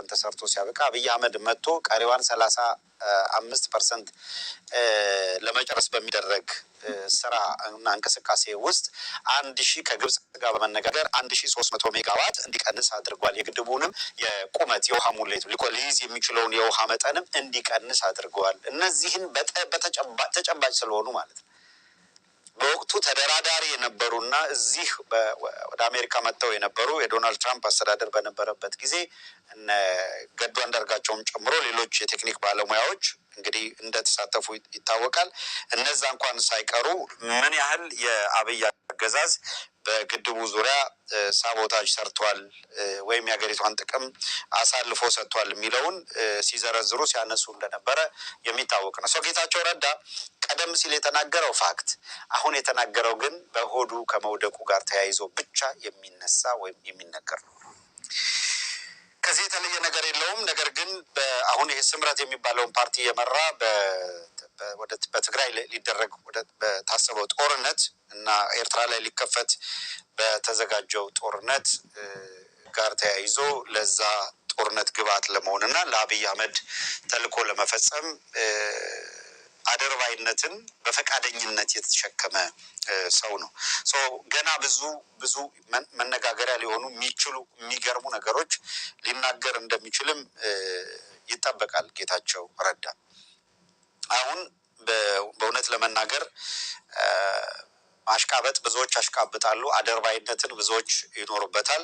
ተሰርቶ ሲያበቃ አብይ አህመድ መጥቶ ቀሪዋን 35% ለመጨረስ በሚደረግ ስራ እና እንቅስቃሴ ውስጥ 1000 ከግብጽ ጋር በመነጋገር 1300 ሜጋዋት እንዲቀንስ አድርጓል። የግድቡንም የቁመት የውሃ ሙሌት ሊይዝ የሚችለውን የውሃ መጠንም እንዲቀንስ አድርገዋል። እነዚህን ተጨባጭ ስለሆኑ ማለት ነው። በወቅቱ ተደራዳሪ የነበሩና እዚህ ወደ አሜሪካ መጥተው የነበሩ የዶናልድ ትራምፕ አስተዳደር በነበረበት ጊዜ እነ ገዱ አንዳርጋቸውም ጨምሮ ሌሎች የቴክኒክ ባለሙያዎች እንግዲህ እንደተሳተፉ ይታወቃል። እነዛ እንኳን ሳይቀሩ ምን ያህል የአብይ አገዛዝ በግድቡ ዙሪያ ሳቦታጅ ሰርቷል ወይም የሀገሪቷን ጥቅም አሳልፎ ሰጥቷል የሚለውን ሲዘረዝሩ ሲያነሱ እንደነበረ የሚታወቅ ነው። ሰው ጌታቸው ረዳ ቀደም ሲል የተናገረው ፋክት አሁን የተናገረው ግን በሆዱ ከመውደቁ ጋር ተያይዞ ብቻ የሚነሳ ወይም የሚነገር ነው። ከዚህ የተለየ ነገር የለውም። ነገር ግን አሁን ይሄ ስምረት የሚባለውን ፓርቲ የመራ በትግራይ ሊደረግ በታሰበው ጦርነት እና ኤርትራ ላይ ሊከፈት በተዘጋጀው ጦርነት ጋር ተያይዞ ለዛ ጦርነት ግብዓት ለመሆንና ለአብይ አህመድ ተልዕኮ ለመፈጸም አድርባይነትን በፈቃደኝነት የተሸከመ ሰው ነው። ገና ብዙ መነጋገሪያ ሊሆኑ የሚችሉ የሚገርሙ ነገሮች ሊናገር እንደሚችልም ይጠበቃል ጌታቸው ረዳ። አሁን በእውነት ለመናገር ማሽቃበጥ ብዙዎች ያሽቃብጣሉ፣ አድርባይነትን ብዙዎች ይኖሩበታል።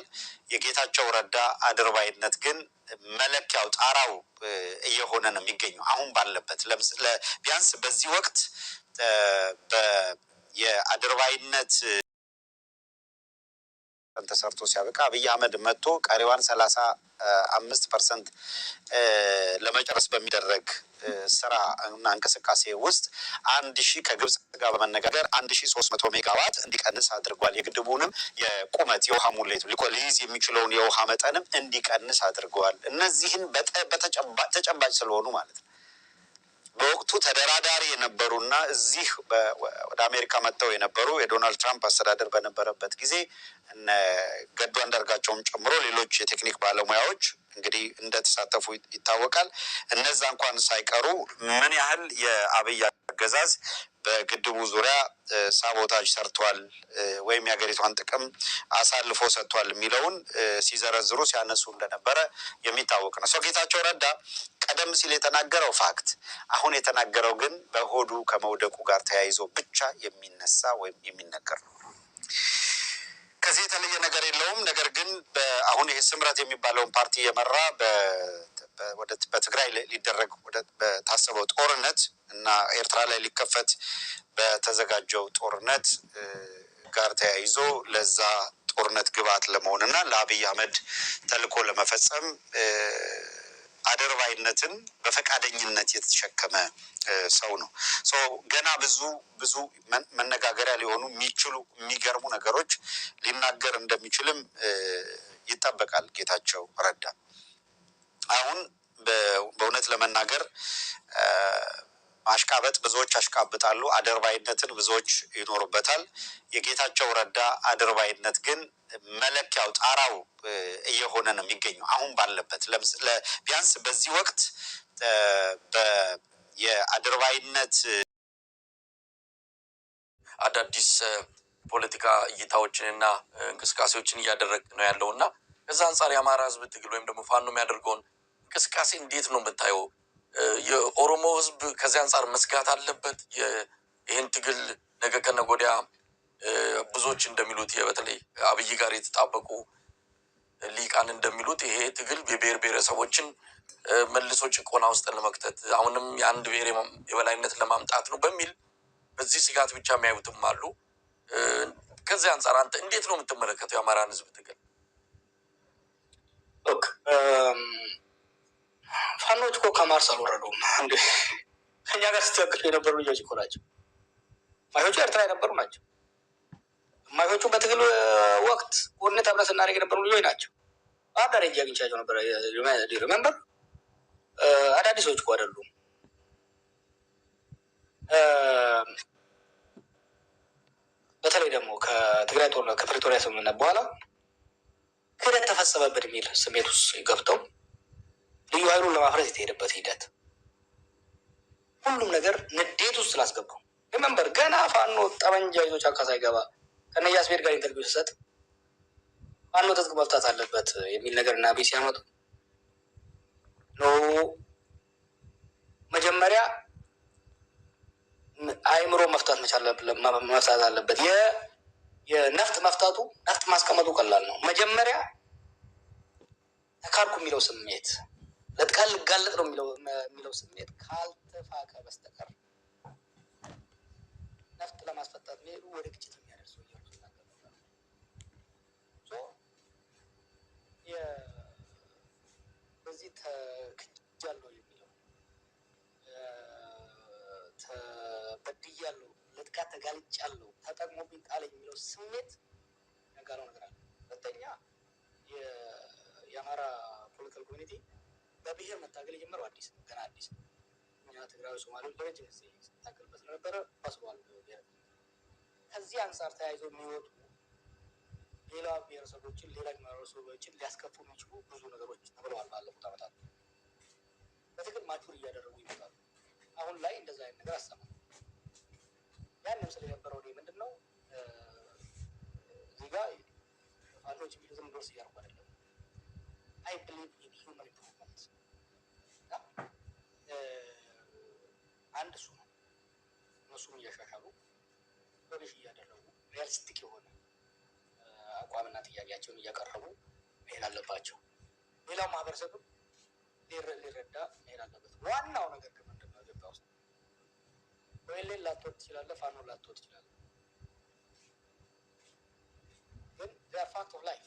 የጌታቸው ረዳ አድርባይነት ግን መለኪያው ጣራው እየሆነ ነው የሚገኘው አሁን ባለበት። ቢያንስ በዚህ ወቅት የአድርባይነት ተሰርቶ ሲያበቃ አብይ አህመድ መጥቶ ቀሪዋን 35% ለመጨረስ በሚደረግ ስራ እና እንቅስቃሴ ውስጥ 1000 ከግብጽ ጋር በመነጋገር 1300 ሜጋዋት እንዲቀንስ አድርጓል። የግድቡንም የቁመት የውሃ ሙሌት ሊይዝ የሚችለውን የውሃ መጠንም እንዲቀንስ አድርገዋል። እነዚህን ተጨባጭ ስለሆኑ ማለት ነው። በወቅቱ ተደራዳሪ የነበሩና እዚህ ወደ አሜሪካ መጥተው የነበሩ የዶናልድ ትራምፕ አስተዳደር በነበረበት ጊዜ እነ ገዱ አንዳርጋቸውም ጨምሮ ሌሎች የቴክኒክ ባለሙያዎች እንግዲህ እንደተሳተፉ ይታወቃል። እነዛ እንኳን ሳይቀሩ ምን ያህል የአብይ አገዛዝ በግድቡ ዙሪያ ሳቦታጅ ሰርቷል ወይም የሀገሪቷን ጥቅም አሳልፎ ሰጥቷል የሚለውን ሲዘረዝሩ ሲያነሱ እንደነበረ የሚታወቅ ነው። ሰው ጌታቸው ረዳ ቀደም ሲል የተናገረው ፋክት አሁን የተናገረው ግን በሆዱ ከመውደቁ ጋር ተያይዞ ብቻ የሚነሳ ወይም የሚነገር ነው። ከዚህ የተለየ ነገር የለውም። ነገር ግን አሁን ይሄ ስምረት የሚባለውን ፓርቲ የመራ በትግራይ ሊደረግ በታሰበው ጦርነት እና ኤርትራ ላይ ሊከፈት በተዘጋጀው ጦርነት ጋር ተያይዞ ለዛ ጦርነት ግብዓት ለመሆንና ለአብይ አህመድ ተልዕኮ ለመፈጸም አድርባይነትን በፈቃደኝነት የተሸከመ ሰው ነው። ገና ብዙ መነጋገሪያ ሊሆኑ የሚችሉ የሚገርሙ ነገሮች ሊናገር እንደሚችልም ይጠበቃል ጌታቸው ረዳ። አሁን በእውነት ለመናገር ማሽቃበጥ ብዙዎች ያሽቃብጣሉ፣ አድርባይነትን ብዙዎች ይኖሩበታል። የጌታቸው ረዳ አድርባይነት ግን መለኪያው ጣራው እየሆነ ነው የሚገኘው አሁን ባለበት። ቢያንስ በዚህ ወቅት የአድርባይነት አዳዲስ ፖለቲካ እይታዎችንና እንቅስቃሴዎችን እያደረግ ነው ያለውና ከዛ አንጻር የአማራ ህዝብ ትግል ወይም ደግሞ ፋኖ የሚያደርገውን እንቅስቃሴ እንዴት ነው የምታየው? የኦሮሞ ህዝብ ከዚህ አንጻር መስጋት አለበት? ይህን ትግል ነገ ከነገ ወዲያ ብዙዎች እንደሚሉት በተለይ አብይ ጋር የተጣበቁ ሊቃን እንደሚሉት ይሄ ትግል የብሔር ብሔረሰቦችን መልሶ ጭቆና ውስጥ ለመክተት አሁንም የአንድ ብሔር የበላይነት ለማምጣት ነው በሚል በዚህ ስጋት ብቻ የሚያዩትም አሉ። ከዚህ አንጻር አንተ እንዴት ነው የምትመለከተው የአማራን ህዝብ ትግል? ፋኖች እኮ ከማርስ አልወረዱም። እንዴ ከኛ ጋር ስትወክል የነበሩ ልጆች እኮ ናቸው። ማሾቹ ኤርትራ የነበሩ ናቸው። ማሾቹ በትግል ወቅት ጦርነት አብረን ስናደርግ የነበሩ ልጆች ናቸው። አዳር እጅ አግኝቻቸው ነበር። ሪመምበር አዳዲሶች እኮ አይደሉም። ከፕሪቶሪያ ስምምነት በኋላ ክህደት ተፈጸመብን የሚል ስሜት ውስጥ ገብተው ልዩ ኃይሉን ለማፍረስ የተሄደበት ሂደት ሁሉም ነገር ንዴት ውስጥ ስላስገባው ሪመምበር ገና ፋኖ ጠመንጃ ይዞ ጫካ ሳይገባ ከነ ያስቤድ ጋር ኢንተርቪው ሲሰጥ ፋኖ ትጥቅ መፍታት አለበት የሚል ነገር እና ቤት ሲያመጡ ኖ መጀመሪያ አይምሮ መፍታት መፍታት አለበት። የነፍጥ መፍታቱ ነፍጥ ማስቀመጡ ቀላል ነው። መጀመሪያ ተካርኩ የሚለው ስሜት ለጥቃት ልጋለጥ ነው የሚለው ስሜት ካልተፋቀ በስተቀር ነፍጥ ለማስፈታት መሄዱ ወደ ግጭት የሚያደርሰው በዚህ ተክጃለሁ የሚለው ተበድያለሁ፣ ለጥቃት ተጋልጫለሁ፣ ተጠቅሞብኝ ጣለኝ የሚለው ስሜት ያጋለው ነገር አለ። ሁለተኛ የአማራ ፖለቲካል ኮሚኒቲ በብሔር መታገል የጀመረው አዲስ ነው፣ ገና አዲስ ነው። እኛ ትግራዊ ሶማሌዎች በረጅም ጊዜ ሲታገልበት ስለነበረ ባስበዋል። ከዚህ አንጻር ተያይዞ የሚወጡ ሌላ ብሔረሰቦችን ሌላ ማህበረሰቦችን ሊያስከፉ የሚችሉ ብዙ ነገሮች ተብለዋል። ባለፉት ዓመታት በትግል ማቹር እያደረጉ ይመጣሉ። አሁን ላይ እንደዛ አይነት ነገር አሰማል። ያንም ስለነበረው እኔ ምንድን ነው እዚህ ጋር ፋኖች የሚሉትም ዶርስ እያደረጉ አይደለም። አይ ብሊቭ ኢን ሂውመን ኢምፕሩቭመንት አንድ እሱ ነው። እነሱም እያሻሻሉ በብሽ እያደረጉ ሪያሊስቲክ የሆነ አቋምና ጥያቄያቸውን እያቀረቡ መሄድ አለባቸው። ሌላው ማህበረሰብም ሊረዳ መሄድ አለበት። ዋናው ነገር ግን ምንድን ነው? ኢትዮጵያ ውስጥ ወይሌን ላትወድ ትችላለህ፣ ፋኖ ላትወድ ትችላለህ። ግን ፋክት ኦፍ ላይፍ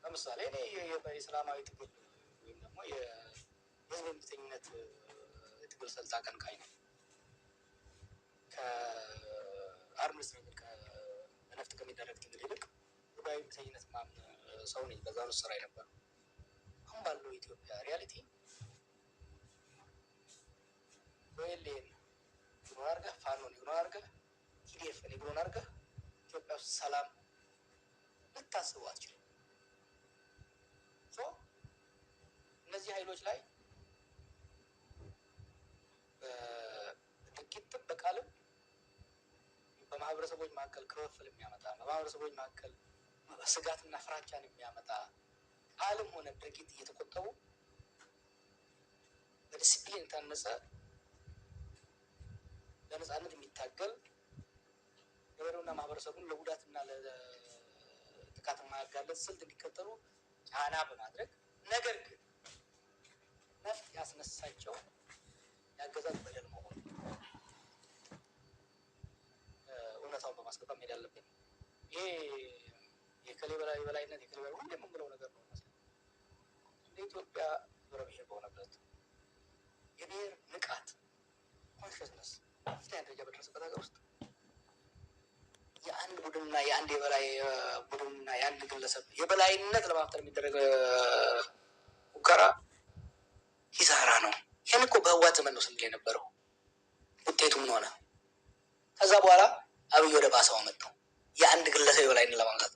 ለምሳሌ እኔ የሰላማዊ ትግል ወይም ደግሞ የህዝብ እምቢተኝነት ትግል ስልት አቀንቃኝ ነው። ከአርምስ በነፍጥ ከሚደረግ ትግል ይልቅ ጉዳይ እምቢተኝነት ማምን ሰው ነኝ። በዛ ነው ስራ የነበረው። አሁን ባለው ኢትዮጵያ ሪያሊቲ ወይሌን ኢግኖር አድርገህ ፋኖን ኢግኖር አድርገህ ቲዲኤፍን ኢግኖር አድርገህ ኢትዮጵያ ውስጥ ሰላም ልታስቡ አትችልም። እነዚህ ኃይሎች ላይ በድርጊትም በቃልም በማህበረሰቦች መካከል ክፍፍል የሚያመጣ በማህበረሰቦች መካከል ስጋትና ፍራቻን የሚያመጣ ቃልም ሆነ ድርጊት እየተቆጠቡ በዲሲፕሊን የታነጸ ለነጻነት የሚታገል ገበሬውና ማህበረሰቡን ለጉዳትና ለጥቃት የማያጋለጥ ስልት እንዲከተሉ ጫና በማድረግ ነገር ግን ነፍጥ ያስነሳቸው ያገዛዝ በደል መሆኑ እውነታውን በማስገባት መሄድ አለብን። ይሄ የከሌ በላይነት የከሌ በላይ ሁሌ የምንለው ነገር ነው። እንደ ኢትዮጵያ ህብረ ብሔር በሆነበት የብሔር ንቃት ኮንሽስነስ ከፍተኛ ደረጃ በደረሰበት ሀገር ውስጥ የአንድ ቡድንና የአንድ የበላይ ቡድንና የአንድ ግለሰብ የበላይነት ለማፍጠር የሚደረግ ሙከራ ኪሳራ ነው። ይህን እኮ በህወሓት ዘመን ነው ስንል የነበረው። ውጤቱ ምን ሆነ? ከዛ በኋላ አብይ ወደ ባሰው አመጣው። የአንድ ግለሰብ የበላይነት ለማምጣት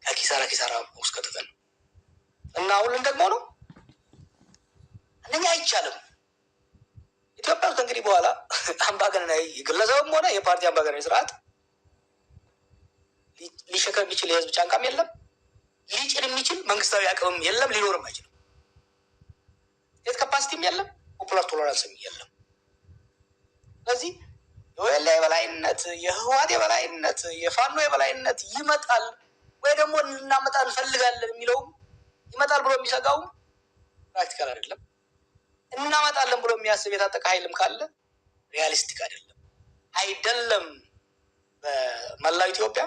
ከኪሳራ ውስጥ ከተተን እና አሁን ደግሞ ነው እነኛ አይቻልም። ኢትዮጵያ ውስጥ እንግዲህ በኋላ አምባገነናዊ የግለሰብም ሆነ የፓርቲ አምባገነናዊ ስርዓት ሊሸከም የሚችል የህዝብ ጫንቃም የለም፣ ሊጭን የሚችል መንግስታዊ አቅምም የለም፣ ሊኖርም አይችልም። የት ካፓሲቲም የለም፣ ፖፑላር ቶለራንስም የለም። ስለዚህ የወያኔ የበላይነት፣ የህወሓት የበላይነት፣ የፋኖ የበላይነት ይመጣል ወይ ደግሞ ልናመጣ እንፈልጋለን የሚለውም ይመጣል ብሎ የሚሰጋውም ፕራክቲካል አይደለም። እናመጣለን ብሎ የሚያስብ የታጠቀ ኃይልም ካለ ሪያሊስቲክ አይደለም። በመላው ኢትዮጵያ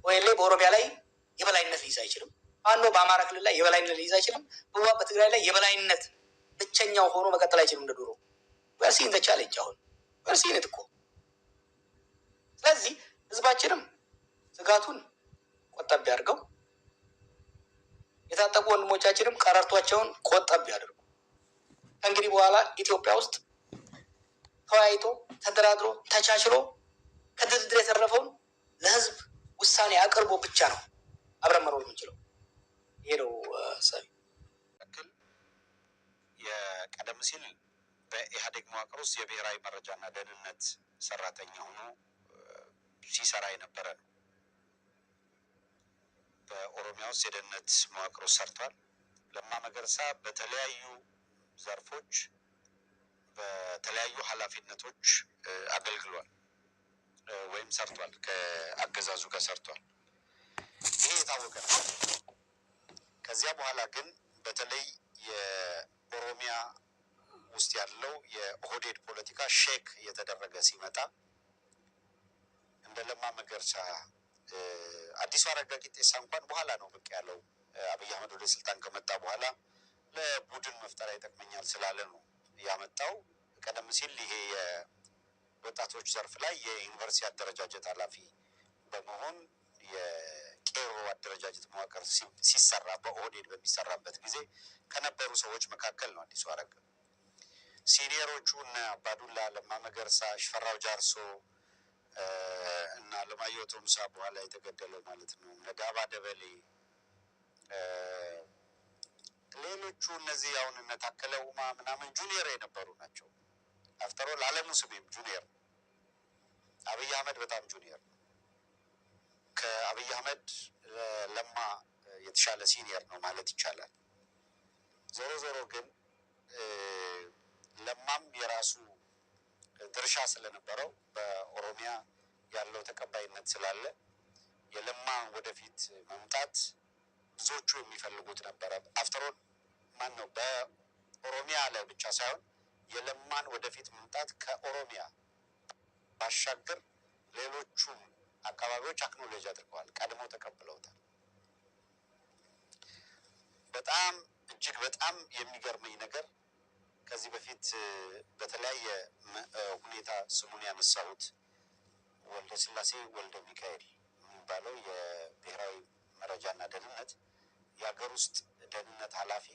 ወይሌ በኦሮሚያ ላይ የበላይነት ሊይዝ አይችልም። ፋኖ በአማራ ክልል ላይ የበላይነት ሊይዝ አይችልም። ህወሓት በትግራይ ላይ የበላይነት ብቸኛው ሆኖ መቀጠል አይችልም እንደ ድሮ። ወርሲን ተቻለች አሁን ወርሲን እኮ። ስለዚህ ህዝባችንም ስጋቱን ቆጠብ ያድርገው፣ የታጠቁ ወንድሞቻችንም ቀረርቷቸውን ቆጠብ ያድርጉ። ከእንግዲህ በኋላ ኢትዮጵያ ውስጥ ተወያይቶ ተደራድሮ ተቻችሎ ከድርድር የተረፈውን ለህዝብ ውሳኔ አቅርቦ ብቻ ነው አብረን መኖር የምንችለው። ይሄ ነው ሰሪ ያክል የቀደም ሲል በኢህአዴግ መዋቅር ውስጥ የብሔራዊ መረጃና ደህንነት ሰራተኛ ሆኖ ሲሰራ የነበረ ነው። በኦሮሚያ ውስጥ የደህንነት መዋቅር ውስጥ ሰርቷል። ለማ መገርሳ በተለያዩ ዘርፎች በተለያዩ ኃላፊነቶች አገልግሏል ወይም ሰርቷል። ከአገዛዙ ጋር ሰርቷል። ይሄ የታወቀ ነው። ከዚያ በኋላ ግን በተለይ የኦሮሚያ ውስጥ ያለው የኦህዴድ ፖለቲካ ሼክ እየተደረገ ሲመጣ እንደ ለማ መገርሳ አዲሱ አረጋ ቂጤሳ እንኳን በኋላ ነው ብቅ ያለው። አብይ አህመድ ወደ ስልጣን ከመጣ በኋላ ለቡድን መፍጠር ይጠቅመኛል ስላለ ነው ያመጣው። ቀደም ሲል ይሄ የወጣቶች ዘርፍ ላይ የዩኒቨርሲቲ አደረጃጀት ኃላፊ በመሆን የቄሮ አደረጃጀት መዋቅር ሲሰራ በኦህዴድ በሚሰራበት ጊዜ ከነበሩ ሰዎች መካከል ነው አዲሱ አረጋ። ሲኒየሮቹ እነ አባዱላ፣ ለማ መገርሳ፣ ሽፈራው ጃርሶ እና ለማየሁ ቶምሳ በኋላ የተገደለው ማለት ነው፣ ነጋባ ደበሌ፣ ሌሎቹ እነዚህ አሁን እነ ታከለ ኡማ ምናምን ጁኒየር የነበሩ ናቸው። አፍተሮል አለሙ ስሜም ጁኒየር፣ አብይ አህመድ በጣም ጁኒየር ነው። ከአብይ አህመድ ለማ የተሻለ ሲኒየር ነው ማለት ይቻላል። ዞሮ ዞሮ ግን ለማም የራሱ ድርሻ ስለነበረው በኦሮሚያ ያለው ተቀባይነት ስላለ የለማ ወደፊት መምጣት ብዙዎቹ የሚፈልጉት ነበረ። አፍተሮል ማን ነው በኦሮሚያ ላይ ብቻ ሳይሆን የለማን ወደፊት መምጣት ከኦሮሚያ ባሻገር ሌሎቹም አካባቢዎች አክኖሌጅ አድርገዋል፣ ቀድመው ተቀብለውታል። በጣም እጅግ በጣም የሚገርመኝ ነገር ከዚህ በፊት በተለያየ ሁኔታ ስሙን ያነሳሁት ወልደ ስላሴ ወልደ ሚካኤል የሚባለው የብሔራዊ መረጃና ደህንነት የሀገር ውስጥ ደህንነት ኃላፊ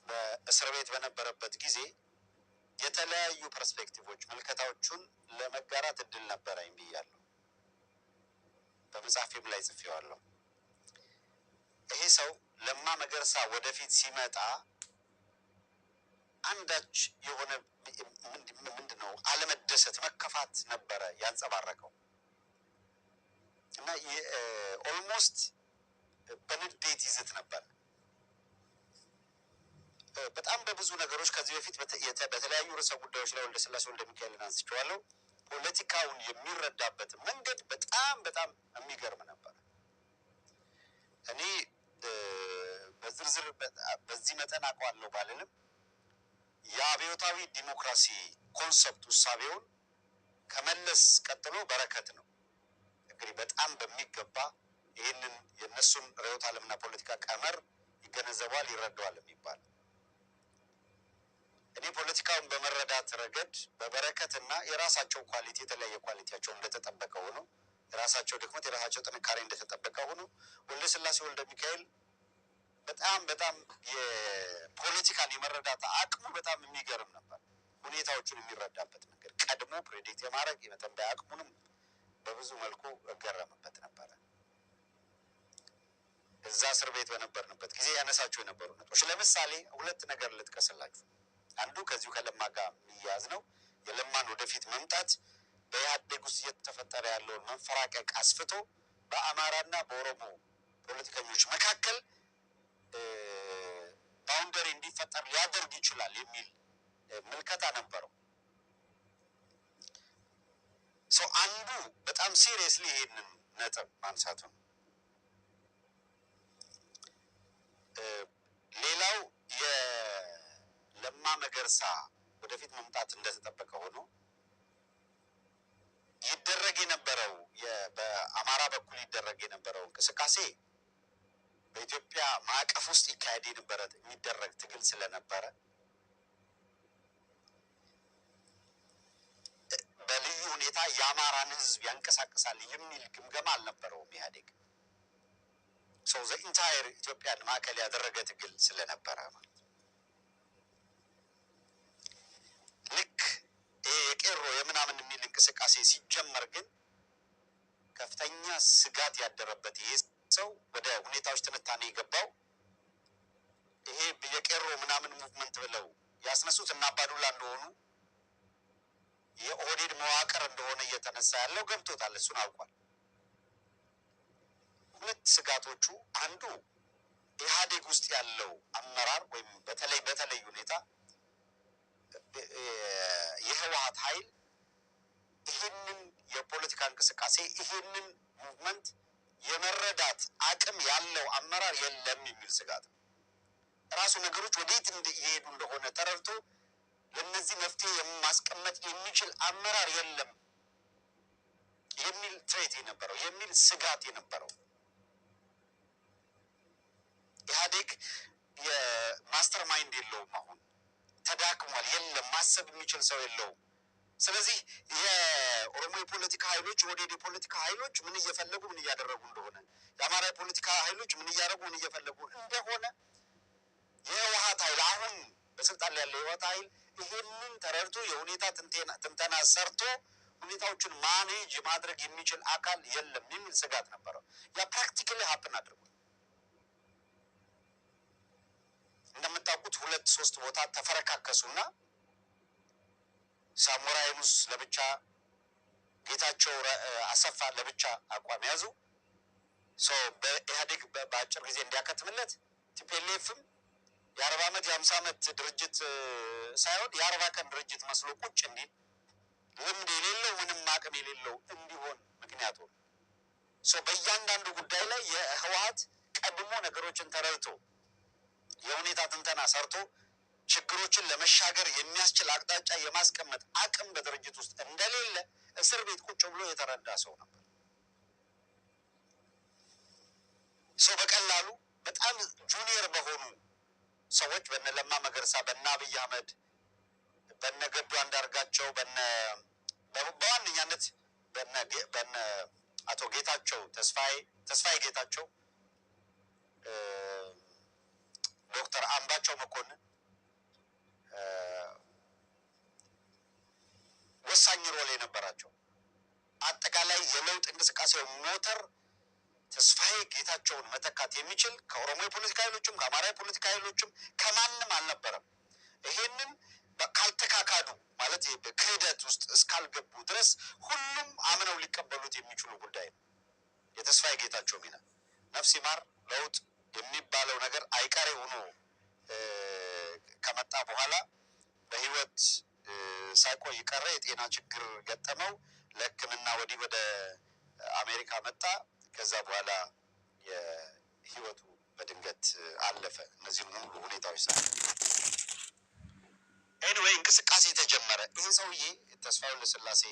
በእስር ቤት በነበረበት ጊዜ የተለያዩ ፐርስፔክቲቮች ምልከታዎቹን ለመጋራት እድል ነበረኝ ብያለሁ። በመጽሐፌም ላይ ጽፌዋለሁ። ይሄ ሰው ለማ መገርሳ ወደፊት ሲመጣ አንዳች የሆነ ምንድነው አለመደሰት፣ መከፋት ነበረ ያንጸባረቀው እና ኦልሞስት በንዴት ይዘት ነበር። በጣም በብዙ ነገሮች ከዚህ በፊት በተለያዩ ርዕሰ ጉዳዮች ላይ ወልደ ስላሴ ወልደ ሚካኤልን አንስቼዋለሁ። ፖለቲካውን የሚረዳበት መንገድ በጣም በጣም የሚገርም ነበር። እኔ በዝርዝር በዚህ መጠን አውቀዋለሁ ባልልም የአብዮታዊ ዲሞክራሲ ኮንሰፕት ውሳቤውን ከመለስ ቀጥሎ በረከት ነው እንግዲህ በጣም በሚገባ ይህንን የእነሱን ርዕዮተ ዓለምና ፖለቲካ ቀመር ይገነዘባል፣ ይረዳዋል የሚባል እኔ ፖለቲካውን በመረዳት ረገድ በበረከትና የራሳቸው ኳሊቲ የተለያየ ኳሊቲያቸው እንደተጠበቀ ሆኖ የራሳቸው ድክመት የራሳቸው ጥንካሬ እንደተጠበቀ ሆኖ ወልደ ስላሴ ወልደ ሚካኤል በጣም በጣም የፖለቲካን የመረዳት አቅሙ በጣም የሚገርም ነበር። ሁኔታዎቹን የሚረዳበት መንገድ ቀድሞ ፕሬዲክት የማድረግ የመተንበያ አቅሙንም በብዙ መልኩ እገረምበት ነበረ። እዛ እስር ቤት በነበርንበት ጊዜ ያነሳቸው የነበሩ ነጥቦች ለምሳሌ ሁለት ነገር ልጥቀስላችሁ። አንዱ ከዚሁ ከለማ ጋር የሚያዝ ነው። የለማን ወደፊት መምጣት በኢህአዴግ ውስጥ እየተፈጠረ ያለውን መንፈራቀቅ አስፍቶ በአማራና በኦሮሞ ፖለቲከኞች መካከል ባውንደሪ እንዲፈጠር ሊያደርግ ይችላል የሚል ምልከታ ነበረው። ሰው አንዱ በጣም ሲሪየስሊ ይሄንን ነጥብ ማንሳቱ ነው። ሌላው የለማ መገርሳ ወደፊት መምጣት እንደተጠበቀ ሆኖ ይደረግ የነበረው በአማራ በኩል ይደረግ የነበረው እንቅስቃሴ በኢትዮጵያ ማዕቀፍ ውስጥ ይካሄድ የነበረ የሚደረግ ትግል ስለነበረ በልዩ ሁኔታ የአማራን ሕዝብ ያንቀሳቅሳል የሚል ግምገማ አልነበረውም ኢህአዴግ። ሰው ዘ ኢንታየር ኢትዮጵያን ማዕከል ያደረገ ትግል ስለነበረ ማለት ልክ ይሄ የቄሮ የምናምን የሚል እንቅስቃሴ ሲጀመር ግን ከፍተኛ ስጋት ያደረበት ይሄ ሰው ወደ ሁኔታዎች ትንታኔ የገባው ይሄ የቄሮ ምናምን ሙቭመንት ብለው ያስነሱት እና አባዱላ እንደሆኑ የኦህዴድ መዋቅር እንደሆነ እየተነሳ ያለው ገብቶታል። እሱን አውቋል። ሁለት ስጋቶቹ አንዱ ኢህአዴግ ውስጥ ያለው አመራር ወይም በተለይ ሁኔታ የህወሓት ኃይል ይህንን የፖለቲካ እንቅስቃሴ ይህንን ሙቭመንት የመረዳት አቅም ያለው አመራር የለም የሚል ስጋት ነው። ራሱ ነገሮች ወዴት እየሄዱ እንደሆነ ተረድቶ ለነዚህ መፍትሄ ማስቀመጥ የሚችል አመራር የለም የሚል ትሬት የነበረው የሚል ስጋት የነበረው ኢህአዴግ የማስተር ማይንድ የለውም። አሁን ተዳክሟል። የለም ማሰብ የሚችል ሰው የለውም። ስለዚህ የኦሮሞ የፖለቲካ ኃይሎች የኦህዴድ የፖለቲካ ኃይሎች ምን እየፈለጉ ምን እያደረጉ እንደሆነ የአማራ የፖለቲካ ኃይሎች ምን እያደረጉ ምን እየፈለጉ እንደሆነ የህወሓት ኃይል አሁን በስልጣን ላይ ያለው የህወሓት ኃይል ይህንን ተረድቶ የሁኔታ ትንተና ሰርቶ ሁኔታዎችን ማኔጅ ማድረግ የሚችል አካል የለም የሚል ስጋት ነበረው። ያ ፕራክቲካሊ ሀፕን አድርጓል። እንደምታውቁት 2-3 ቦታ ተፈረካከሱና ሳሞራ የኑስ ለብቻ ጌታቸው አሰፋ ለብቻ አቋም ያዙ። በኢህአዴግ በአጭር ጊዜ እንዲያከትምለት ቲፒኤልኤፍም የ40 ዓመት የ50 ዓመት ድርጅት ሳይሆን የ40 ቀን ድርጅት መስሎ ቁጭ እንዲል ልምድ የሌለው ምንም አቅም የሌለው እንዲሆን ምክንያቱ በእያንዳንዱ ጉዳይ ላይ የህወሓት ቀድሞ ነገሮችን ተረድቶ የሁኔታ ትንተና ሰርቶ ችግሮችን ለመሻገር የሚያስችል አቅጣጫ የማስቀመጥ አቅም በድርጅት ውስጥ እንደሌለ እስር ቤት ቁጭ ብሎ የተረዳ ሰው ነበር። በቀላሉ በጣም ጁኒየር በሆኑ ሰዎች በነ ለማ መገርሳ፣ በነ አብይ አህመድ፣ በነ ገዱ አንዳርጋቸው፣ በዋነኛነት በነ አቶ ጌታቸው ተስፋዬ ጌታቸው፣ ዶክተር አምባቸው መኮንን ወሳኝ ሮል የነበራቸው አጠቃላይ የለውጥ እንቅስቃሴው ሞተር ተስፋዬ ጌታቸውን መተካት የሚችል ከኦሮሞ የፖለቲካ ኃይሎችም ከአማራ የፖለቲካ ኃይሎችም ከማንም አልነበረም። ይሄንን ካልተካካዱ ማለት ክህደት ውስጥ እስካልገቡ ድረስ ሁሉም አምነው ሊቀበሉት የሚችሉ ጉዳይ ነው። የተስፋዬ ጌታቸው ሚና ነፍስ ይማር ለውጥ የሚባለው ነገር አይቀሬ ሆኖ ከመጣ በኋላ በህይወት ሳይቆይ ቀረ። የጤና ችግር ገጠመው። ለሕክምና ወዲህ ወደ አሜሪካ መጣ። ከዛ በኋላ የህይወቱ በድንገት አለፈ። እነዚህን ሁሉ ሁኔታዎች ኤኒዌይ እንቅስቃሴ ተጀመረ። ይህ ሰውዬ ተስፋዬ ወልደስላሴ